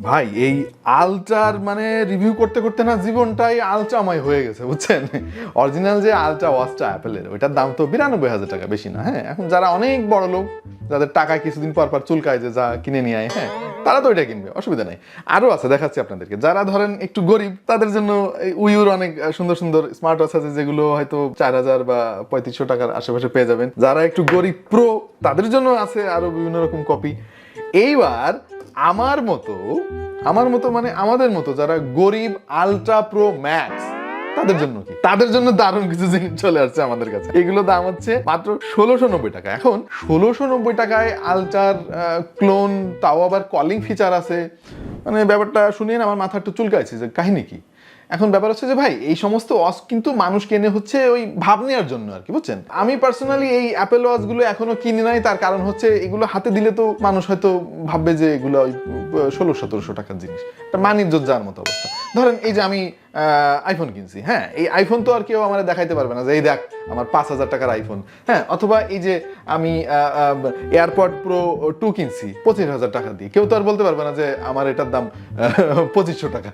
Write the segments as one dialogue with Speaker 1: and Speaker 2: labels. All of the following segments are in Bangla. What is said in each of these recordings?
Speaker 1: ভাই এই আলট্রার মানে রিভিউ করতে করতে না জীবনটাই আলট্রাময় হয়ে গেছে বুঝছেন। অরিজিনাল যে আলট্রা ওয়াচটা অ্যাপেলের, ওইটার দাম তো 92,000 টাকা, বেশি না। হ্যাঁ, এখন যারা অনেক বড় লোক, যাদের টাকা কিছুদিন পর পর চুলকায় যে যা কিনে নিয়ে আয়, হ্যাঁ, তারা তো ওইটা কিনবে, অসুবিধা নাই। আরো আছে, দেখাচ্ছি আপনাদেরকে। যারা ধরেন একটু গরিব, তাদের জন্য উইউর অনেক সুন্দর সুন্দর স্মার্ট ওয়াচ আছে, যেগুলো হয়তো 4,000 বা 3500 টাকার আশেপাশে পেয়ে যাবেন। যারা একটু গরিব প্রো, তাদের জন্য আছে আরো বিভিন্ন রকম কপি। এইবার আমার মতো মানে আমাদের মতো যারা গরিব আলট্রা প্রো ম্যাক্স, তাদের জন্য কি? তাদের জন্য দারুণ কিছু জিনিস চলে আসছে আমাদের কাছে। এগুলো দাম হচ্ছে মাত্র 1690 টাকা। এখন 1690 টাকায় আলট্রার ক্লোন, তাও আবার কলিং ফিচার আছে। মানে ব্যাপারটা শুনিয়ে আমার মাথা একটু চুলকাইছে যে কাহিনী কি। এখন ব্যাপার হচ্ছে যে ভাই, এই সমস্ত ওয়াচ কিন্তু মানুষ কেনে হচ্ছে ওই ভাব নেওয়ার জন্য আর কি, বুঝছেন। আমি পার্সোনালি এই অ্যাপেল ওয়াচ গুলো এখনো কিনি নাই। তার কারণ হচ্ছে এগুলো হাতে দিলে তো মানুষ হয়তো ভাববে যে এগুলো ওই 1600-1700 টাকার জিনিস, একটা মানিজ্য যার মতো অবস্থা। ধরেন এই যে আমি আইফোন কিনছি, হ্যাঁ, এই আইফোন তো আর কেউ আমার দেখাইতে পারবে না যে এই দেখ আমার 5,000 টাকার আইফোন, হ্যাঁ। অথবা এই যে আমি এয়ারপড প্রো 2 কিনছি 25,000 টাকা দিয়ে, কেউ তো আর বলতে পারবে না যে আমার এটার দাম 2500 টাকা।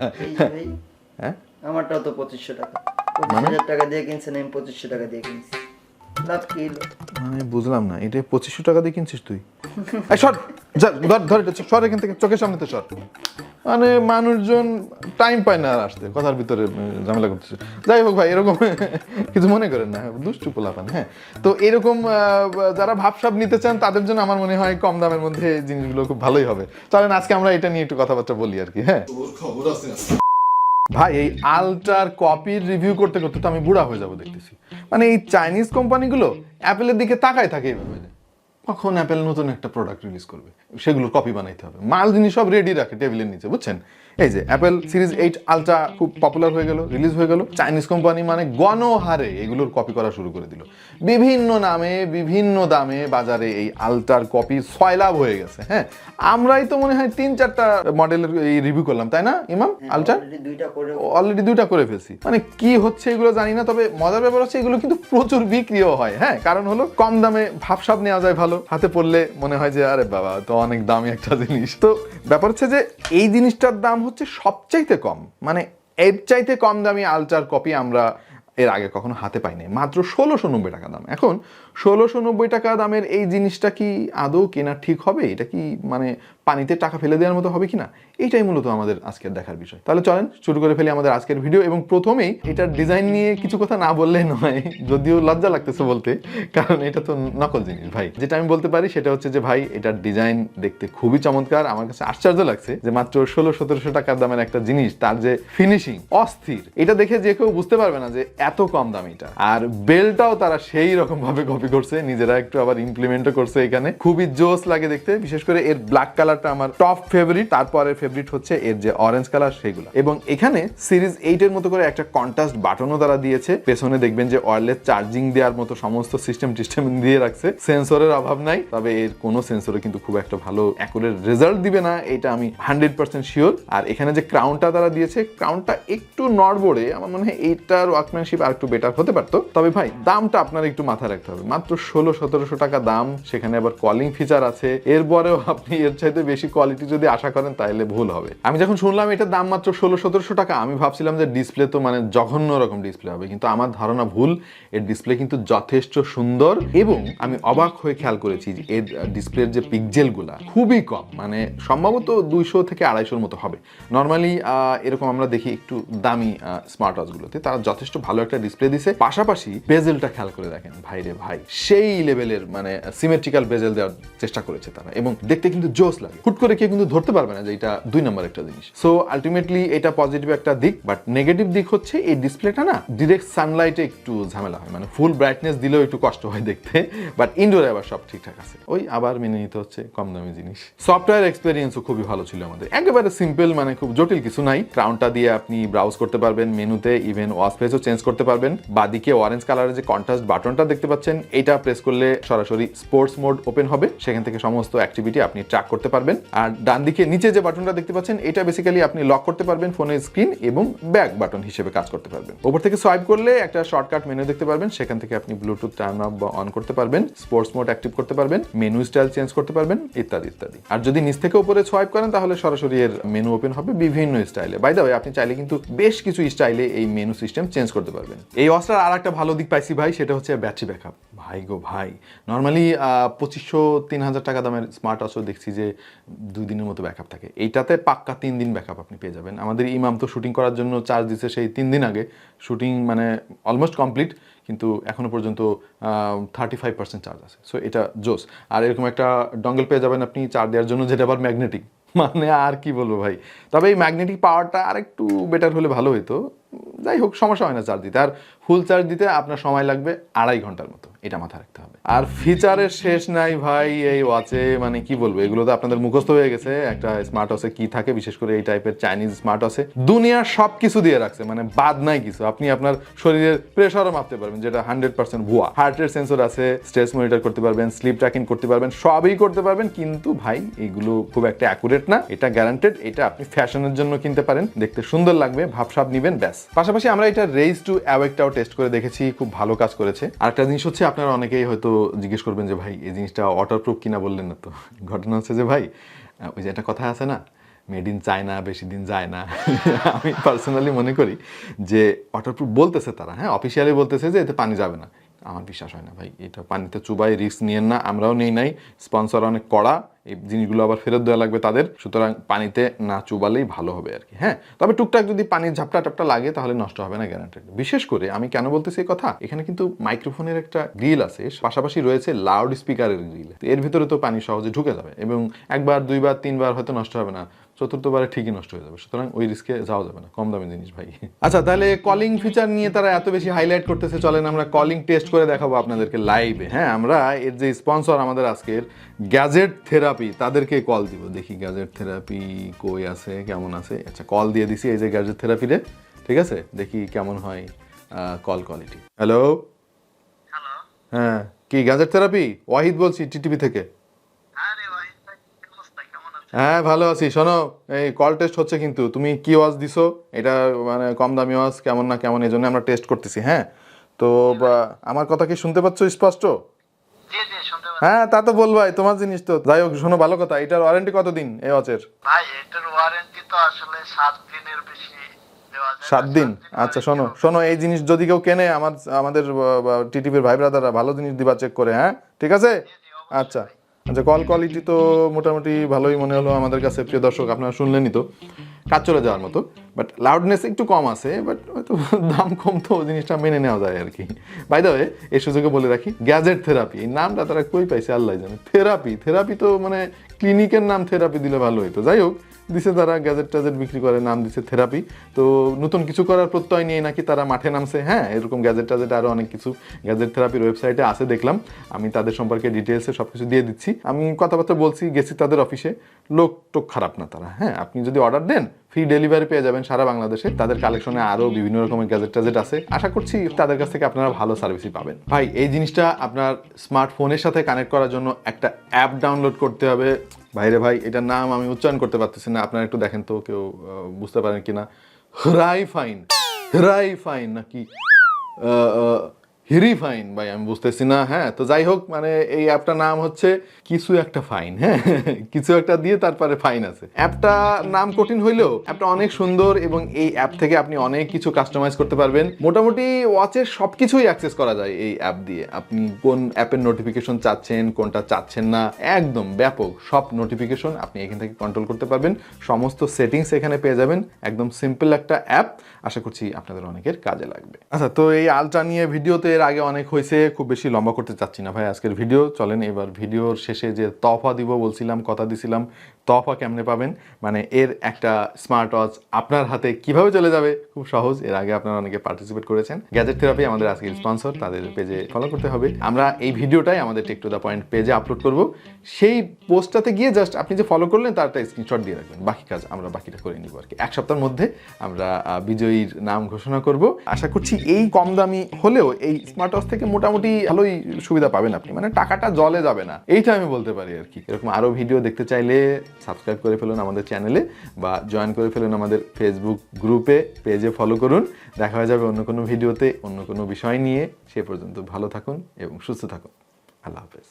Speaker 1: হ্যাঁ,
Speaker 2: আমারটাও তো 2500 টাকা, 25,000 টাকা দিয়ে কিনছেন, আমি 2500 টাকা দিয়ে কিনছি। লাভ কি হলো?
Speaker 1: মানে বুঝলাম না, এটা 2500 টাকা দিয়ে কিনছিস তুই? সর, ধর এটা, সর এখান থেকে, চোখের সামনে তো সর। মানে মানুষজন টাইম পায় না আর আসতে, কথার ভিতরে ঝামেলা করতেছে। যাই হোক ভাই, এরকম কিছু মনে করেন না, দুষ্টু পোলাপান। হ্যাঁ, তো এরকম যারা ভাবসাব নিতে চান, তাদের জন্য আমার মনে হয় কম দামের মধ্যে জিনিসগুলো খুব ভালোই হবে। চলেন আজকে আমরা এটা নিয়ে একটু কথাবার্তা বলি আর কি। হ্যাঁ ভাই, এই আলট্রার কপির রিভিউ করতে করতে তো আমি বুড়া হয়ে যাবো দেখতেছি। মানে এই চাইনিজ কোম্পানিগুলো অ্যাপেলের দিকে তাকায় থাকে এইভাবে, কখন অ্যাপেল নতুন একটা প্রোডাক্ট রিলিজ করবে, সেগুলোর কপি বানাইতে হবে। মাল জিনিস সব রেডি রাখে টেবিলের নিচে, বুঝছেন। এই যে অ্যাপেল সিরিজ 8 আলট্রা খুব পপুলার হয়ে গেল, রিলিজ হয়ে গেল, চাইনিজ কোম্পানি মানে গণহারে এগুলোর কপি করা শুরু করে দিল। বিভিন্ন নামে বিভিন্ন দামে বাজারে এই আলট্রার কপি সয়লাভ হয়ে গেছে। হ্যাঁ, আমরাই তো মনে হয় 3-4টা মডেলের এই রিভিউ করলাম, তাই না ইমাম? আলট্রা অলরেডি 2টা করে ফেলছি। মানে কি হচ্ছে এগুলো জানি না, তবে মজার ব্যাপার হচ্ছে এগুলো কিন্তু প্রচুর বিক্রিও হয়। হ্যাঁ, কারণ হলো কম দামে ভাবসাব নেওয়া যায় ভালো, হাতে পড়লে মনে হয় যে আরে বাবা, তো অনেক দামি একটা জিনিস। তো ব্যাপার হচ্ছে যে এই জিনিসটার দাম হচ্ছে সবচাইতে কম, মানে এর চাইতে কম দামি আলট্রার কপি আমরা এর আগে কখনো হাতে পাইনি। মাত্র 1690 টাকা দাম। এখন 1690 টাকা দামের এই জিনিসটা কি আদৌ কেনা ঠিক হবে? এটা কি মানে পানিতে টাকা ফেলে দেওয়ার মতো হবে কিনা? এইটাই মূলত আমাদের আজকের দেখার বিষয়। তাহলে চলেন শুরু করে ফেলি আমাদের আজকের ভিডিও। এবং প্রথমেই এটার ডিজাইন নিয়ে কিছু কথা না বললে নয়, যদিও লজ্জা লাগতেছে বলতে, কারণ এটা তো নকল জিনিস ভাই। যেটা আমি বলতে পারি সেটা হচ্ছে যে ভাই, এটার ডিজাইন দেখতে খুবই চমৎকার। আমার কাছে আশ্চর্য লাগছে যে মাত্র 1600-1700 টাকার দামের একটা জিনিস, তার যে ফিনিশিং অস্থির, এটা দেখে যে কেউ বুঝতে পারবে না যে এত কম দাম এটা। আর বেলটাও তারা সেই রকম ভাবে কপি করছে, নিজেরা একটু আবার ইমপ্লিমেন্টও করছে এখানে। খুবই জোস লাগে দেখতে। বিশেষ করে এর ব্ল্যাক কালারটা আমার টপ ফেভারিট, তারপরে ফেভারিট হচ্ছে এর যে অরেঞ্জ কালার সেগুলো। এবং এখানে সিরিজ 8 এর মতো করে একটা কন্ট্রাস্ট বাটনও তারা দিয়েছে। পেছনে দেখবেন যে ওয়্যারলেস চার্জিং দেওয়ার মতো সমস্ত সিস্টেম দিয়ে রাখছে। সেন্সরের অভাব নাই, তবে এর কোনো সেন্সরে কিন্তু খুব একটা ভালো অ্যাকুরেট রেজাল্ট দিবে না, এটা আমি 100% শিওর। আর এখানে যে ক্রাউনটা তারা দিয়েছে, ক্রাউনটা একটু নড়বড়ে, আমার মনে হয় এইটার ওয়ার্কম্যানশিপ আর একটু বেটার হতে পারতো। তবে ভাই, দামটা আপনার একটু মাথায় রাখতে হবে, মাত্র 1600-1700 টাকা দাম, সেখানে আবার কলিং ফিচার আছে। এরপরেও আপনি এর চাইতে বেশি কোয়ালিটি যদি আশা করেন তাহলে ভুল হবে। আমি যখন শুনলাম এটার দাম মাত্র 1600-1700 টাকা, আমি ভাবছিলাম যে ডিসপ্লে তো মানে জঘন্য রকম ডিসপ্লে হবে, কিন্তু আমার ধারণা ভুল। এর ডিসপ্লে কিন্তু যথেষ্ট সুন্দর, এবং আমি অবাক হয়ে খেয়াল করেছি যে এর ডিসপ্লের যে পিক্সেলগুলা খুবই কম, মানে সম্ভবত 200 থেকে 250 মতো হবে। নর্মালি এরকম আমরা দেখি একটু দামি স্মার্ট ওয়াচগুলোতে, তারা যথেষ্ট ভালো একটা ডিসপ্লে দিছে। পাশাপাশি বেজেলটা খেয়াল করে দেখেন ভাই রে ভাই, সেই লেভেলের মানে সিমেট্রিক্যাল বেজেল দেওয়ার চেষ্টা করেছে তারা, এবং দেখতে কিন্তু জোস লাগে। হুট করে কেউ কিন্তু ধরতে পারবে না যে এটা 2 নম্বর একটা জিনিস। সো আলটিমেটলি এটা পজিটিভ একটা দিক, বাট নেগেটিভ দিক হচ্ছে এই ডিসপ্লেটা না ডিরেক্ট সানলাইটে একটু ঝামেলা হয়, মানে ফুল ব্রাইটনেস দিলেও একটু কষ্ট হয় দেখতে, বাট ইনডোরে আবার সব ঠিকঠাক আছে। ওই আবার মেনে নিতে হচ্ছে কম দামি জিনিস। সফটওয়্যার এক্সপেরিয়েন্সও খুবই ভালো ছিল আমাদের, একেবারে সিম্পল, মানে খুব জটিল কিছু নাই। ক্রাউনটা দিয়ে আপনি ব্রাউজ করতে পারবেন মেনুতে, ইভেন ওয়াচ পেজও চেঞ্জ করতে পারবেন। বাদিকে অরেঞ্জ কালারের যে কন্ট্রাস্ট বাটনটা দেখতে পাচ্ছেন, এটা প্রেস করলে সরাসরি স্পোর্টস মোড ওপেন হবে, সেখান থেকে সমস্ত অ্যাক্টিভিটি আপনি ট্র্যাক করতে পারবেন। আর ডান দিকে নিচে যে বাটনটা বাটনটা দেখতে পাচ্ছেন, এটা বেসিক্যালি আপনি লক করতে পারবেন ফোনের স্ক্রিন এবং ব্যাক বাটন হিসেবে কাজ করতে পারবেন। উপর থেকে সোয়াইপ করলে একটা শর্টকাট মেনু দেখতে পারবেন, সেখান থেকে আপনি ব্লুটুথ টার্ন অফ বা অন করতে পারবেন, স্পোর্টস মোড অ্যাক্টিভ করতে পারবেন, মেনু স্টাইল চেঞ্জ করতে পারবেন ইত্যাদি ইত্যাদি। আর যদি নিচ থেকে উপরে সোয়াইপ করেন তাহলে সরাসরি এর মেনু ওপেন হবে বিভিন্ন স্টাইলে। বাই দ্য ওয়ে, আপনি চাইলে কিন্তু বেশ কিছু স্টাইলে এই মেনু সিস্টেম চেঞ্জ করতে পারবেন। এই ওয়াচটার আর একটা ভালো দিক পাইছি ভাই, সেটা হচ্ছে ব্যাটারি ব্যাকআপ। ভাই গো ভাই, নর্মালি 2500-3000 টাকা দামের স্মার্ট ওয়াচও দেখছি যে 2 দিনের মতো ব্যাকআপ থাকে, এইটাতে পাক্কা 3 দিন ব্যাকআপ আপনি পেয়ে যাবেন। আমাদের ইমাম তো শুটিং করার জন্য চার্জ দিচ্ছে সেই 3 দিন আগে, শুটিং মানে অলমোস্ট কমপ্লিট, কিন্তু এখনো পর্যন্ত 35% চার্জ আছে। সো এটা জোস। আর এরকম একটা ডঙ্গল পেয়ে যাবেন আপনি চার্জ দেওয়ার জন্য, যেটা আবার ম্যাগনেটিক। মানে আর কি বলবো ভাই, তবে এই ম্যাগনেটিক পাওয়ারটা আর একটু বেটার হলে ভালো হতো। যাই হোক, সমস্যা হয় না চার্জ দিতে। আর ফুল চার্জ দিতে আপনার সময় লাগবে 2.5 ঘন্টার মতো, এটা মাথায় রাখতে হবে। আর ফিচারের শেষ নাই ভাই এই ওয়াচে, মানে কি বলবো, এগুলো তো আপনাদের মুখস্থ হয়ে গেছে একটা স্মার্ট ওয়াচে কি থাকে, বিশেষ করে এই টাইপের চাইনিজ স্মার্ট ওয়াচে দুনিয়ার সব কিছু দিয়ে রাখছে, মানে বাদ নাই কিছু। আপনি আপনার শরীরের প্রেশারও মাপতে পারবেন, যেটা 100% ভুয়া। হার্টের সেন্সর আছে, স্ট্রেস মনিটর করতে পারবেন, স্লিপ ট্র্যাকিং করতে পারবেন, সবই করতে পারবেন। কিন্তু ভাই এগুলো খুব একটা অ্যাকুরেট না, এটা গ্যারান্টেড। এটা আপনি ফ্যাশনের জন্য কিনতে পারেন, দেখতে সুন্দর লাগবে, ভাবসাব নিবেন, ব্যাস। পাশাপাশি আমরা এটা রেইজ টু অ্যাওয়েকটাও টেস্ট করে দেখেছি, খুব ভালো কাজ করেছে। আরেকটা জিনিস হচ্ছে, আপনারা অনেকেই হয়তো জিজ্ঞেস করবেন যে ভাই এই জিনিসটা ওয়াটারপ্রুফ কিনা, বললেন না তো। ঘটনা হচ্ছে যে ভাই, ওই যে একটা কথা আছে না, মেড ইন চায়না বেশি দিন যায় না। আমি পার্সোনালি মনে করি যে ওয়াটারপ্রুফ বলতেছে তারা, হ্যাঁ অফিসিয়ালি বলতেছে যে এতে পানি যাবে না, আমার বিশ্বাস হয় না ভাই। এটা পানিতে চুবাই, রিস্ক নিয়েন না, আমরাও নেই নাই, স্পন্সর অনেক কড়া, এই জিনিসগুলো আবার ফেরত দেওয়া লাগবে তাদের। সুতরাং পানিতে না চুবালেই ভালো হবে আর কি। হ্যাঁ, তবে টুকটাক যদি পানির ঝাপটা টাপটা লাগে তাহলে নষ্ট হবে না, গ্যারান্টেড। বিশেষ করে আমি কেন বলতেছি এই কথা, এখানে কিন্তু মাইক্রোফোনের একটা গ্রিল আছে, পাশাপাশি রয়েছে লাউড স্পিকারের গ্রিল। এর ভিতরে তো পানি সহজে ঢুকে যাবে এবং 1বার 2বার 3বার হয়তো নষ্ট হবে না, 4র্থবারে ঠিকই নষ্ট হয়ে যাবে। সুতরাং ওই রিস্কে যাওয়া যাবে না, কম দামি জিনিস ভাই। আচ্ছা, তাহলে কলিং ফিচার নিয়ে তারা এত বেশি হাইলাইট করতেছে, চলেন আমরা কলিং টেস্ট করে দেখাবো আপনাদেরকে লাইভে। হ্যাঁ, আমরা এর যে স্পন্সর আমাদের আজকের গ্যাজেট থেরাপি, তাদেরকে কল দিব। দেখি গ্যাজেট থেরাপি কই আছে, কেমন আছে। আচ্ছা, কল দিয়ে দিছি এই যে গ্যাজেট থেরাপিরে, ঠিক আছে, দেখি কেমন হয় কল কোয়ালিটি। হ্যালো, হ্যাঁ কি গ্যাজেট থেরাপি? ওয়াহিদ বলছি টিটিপি থেকে। হ্যাঁ ভালো আছি। শোনো, এই কল টেস্ট হচ্ছে, কিন্তু তুমি কি ওয়াচ দিছো, এটা মানে কম দামি ওয়াচ, কেমন না কেমন, এই জন্য আমরা টেস্ট করতেছি। হ্যাঁ, তো আমার কথা কি শুনতে পাচ্ছ স্পষ্ট? হ্যাঁ, তা তো বলবাই, তোমার জিনিস তো। যাই হোক, শোনো ভালো কথা, এটার ওয়ারেন্টি কতদিন এই ওয়াচের?
Speaker 3: ভাই এটার ওয়ারেন্টি তো আসলে 7 দিনের বেশি দেওয়া যায় না।
Speaker 1: 7 দিন? আচ্ছা শোনো শোনো, এই জিনিস যদি কেউ কেনে, আমাদের টিটিপির ভাই ব্রাদাররা ভালো জিনিস দিবা চেক করে। হ্যাঁ ঠিক আছে, আচ্ছা আচ্ছা। কল কোয়ালিটি তো মোটামুটি ভালোই মনে হলো আমাদের কাছে। প্রিয় দর্শক, আপনারা শুনলেনই তো, কাজ চলে যাওয়ার মতো। বাট লাউডনেস একটু কম আছে, বাট হয়তো দাম কম তো জিনিসটা মেনে নেওয়া যায় আর কি। বাই দ্য ওয়ে, এই সুযোগে বলে রাখি, গ্যাজেট থেরাপি এই নামটা তারা কই পাইছে আল্লাহ জানে। থেরাপি তো মানে ক্লিনিকের নাম থেরাপি দিলে ভালো হতো। যাই হোক, দিছে তারা, গ্যাজেট ট্যাজেট বিক্রি করে, নাম দিছে থেরাপি। তো নতুন কিছু করার প্রত্যয় নিয়ে নাকি তারা মাঠে নামছে। হ্যাঁ, এরকম গ্যাজেট ট্যাজেট আরও অনেক কিছু গ্যাজেট থেরাপির ওয়েবসাইটে আছে দেখলাম। আমি তাদের সম্পর্কে ডিটেলসে সব কিছু দিয়ে দিচ্ছি। আমি কথাবার্তা বলছি, গেছি তাদের অফিসে, লোক টোক খারাপ না তারা। হ্যাঁ, আপনি যদি অর্ডার দেন ফ্রি ডেলিভারি পেয়ে যাবেন সারা বাংলাদেশে। তাদের কালেকশনে আরও বিভিন্ন রকমের গ্যাজেট ট্যাজেট আছে। আশা করছি তাদের কাছ থেকে আপনারা ভালো সার্ভিসই পাবেন। ভাই এই জিনিসটা আপনার স্মার্টফোনের সাথে কানেক্ট করার জন্য একটা অ্যাপ ডাউনলোড করতে হবে। ভাইরে ভাই, এটার নাম আমি উচ্চারণ করতে পারতেছি না, আপনারা একটু দেখেন তো কেউ বুঝতে পারেন কিনা। হেরাইফাইন নাকি হিরিফাইন, ভাই আমি বুঝতেছি না। হ্যাঁ, তো যাই হোক, মানে এই অ্যাপটার নাম হচ্ছে কিছু একটা ফাইন। হ্যাঁ, কিছু একটা দিয়ে তারপরে ফাইন আছে। অ্যাপটা নাম কঠিন হইলেও অ্যাপটা অনেক সুন্দর এবং এই অ্যাপ থেকে আপনি অনেক কিছু কাস্টমাইজ করতে পারবেন। মোটামুটি ওয়াচের সব কিছুই অ্যাক্সেস করা যায় এই অ্যাপ দিয়ে। আপনি কোন অ্যাপের নোটিফিকেশন চাচ্ছেন, কোনটা চাচ্ছেন না, একদম ব্যাপক সব নোটিফিকেশন আপনি এখান থেকে কন্ট্রোল করতে পারবেন। সমস্ত সেটিংস এখানে পেয়ে যাবেন। একদম সিম্পল একটা অ্যাপ, আশা করছি আপনাদের অনেকের কাজে লাগবে। আচ্ছা, তো এই আলট্রা নিয়ে ভিডিওতে এর আগে অনেক হয়েছে, খুব বেশি লম্বা করতে চাচ্ছি না ভাই আজকের ভিডিও। চলেন এবার ভিডিওর শেষে যে তহফা দিব বলছিলাম, কথা দিছিলাম, তহফা কেমনে পাবেন, মানে এর একটা স্মার্ট ওয়াচ আপনার হাতে কিভাবে চলে যাবে, খুব সহজ। এর আগে আপনারা অনেকে পার্টিসিপেট করেছেন। গ্যাজেট থেরাপি আমাদের আজকের স্পন্সর, তাদের পেজে ফলো করতে হবে। আমরা এই ভিডিওটাই আমাদের টেক টু দ্য পয়েন্ট পেজে আপলোড করব। সেই পোস্টটাতে গিয়ে জাস্ট আপনি যে ফলো করলেন তার একটা স্ক্রিনশট দিয়ে রাখবেন। বাকি কাজ আমরা বাকিটা করে নিব আর কি। 1 সপ্তাহের মধ্যে আমরা বিজয়ীর নাম ঘোষণা করব। আশা করছি এই কম দামি হলেও এই স্মার্ট ওয়াচ থেকে মোটামুটি ভালোই সুবিধা পাবেন আপনি, মানে টাকাটা জলে যাবে না, এইটা আমি বলতে পারি আর কি। এরকম আরো ভিডিও দেখতে চাইলে সাবস্ক্রাইব করে ফেলুন আমাদের চ্যানেলে বা জয়েন করে ফেলুন আমাদের ফেসবুক গ্রুপে, পেজে ফলো করুন। দেখা হয়ে যাবে অন্য কোনো ভিডিওতে অন্য কোনো বিষয় নিয়ে। সে পর্যন্ত ভালো থাকুন এবং সুস্থ থাকুন। আল্লাহ হাফেজ।